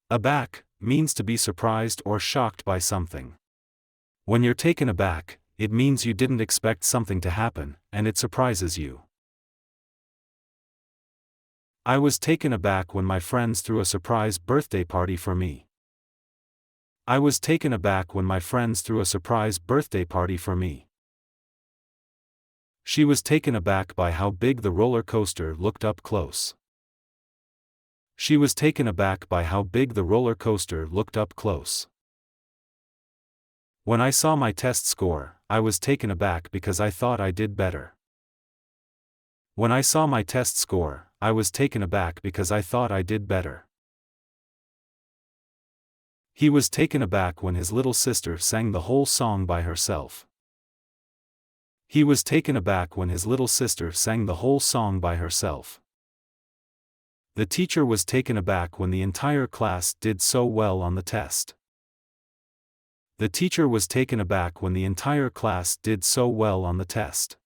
Aback means to be surprised or shocked by something. When you're taken aback, it means you didn't expect something to happen, and it surprises you. I was taken aback when my friends threw a surprise birthday party for me. I was taken aback when my friends threw a surprise birthday party for me. She was taken aback by how big the roller coaster looked up close. She was taken aback by how big the roller coaster looked up close. When I saw my test score, I was taken aback because I thought I did better. When I saw my test score, I was taken aback because I thought I did better. He was taken aback when his little sister sang the whole song by herself. He was taken aback when his little sister sang the whole song by herself. The teacher was taken aback when the entire class did so well on the test. The teacher was taken aback when the entire class did so well on the test.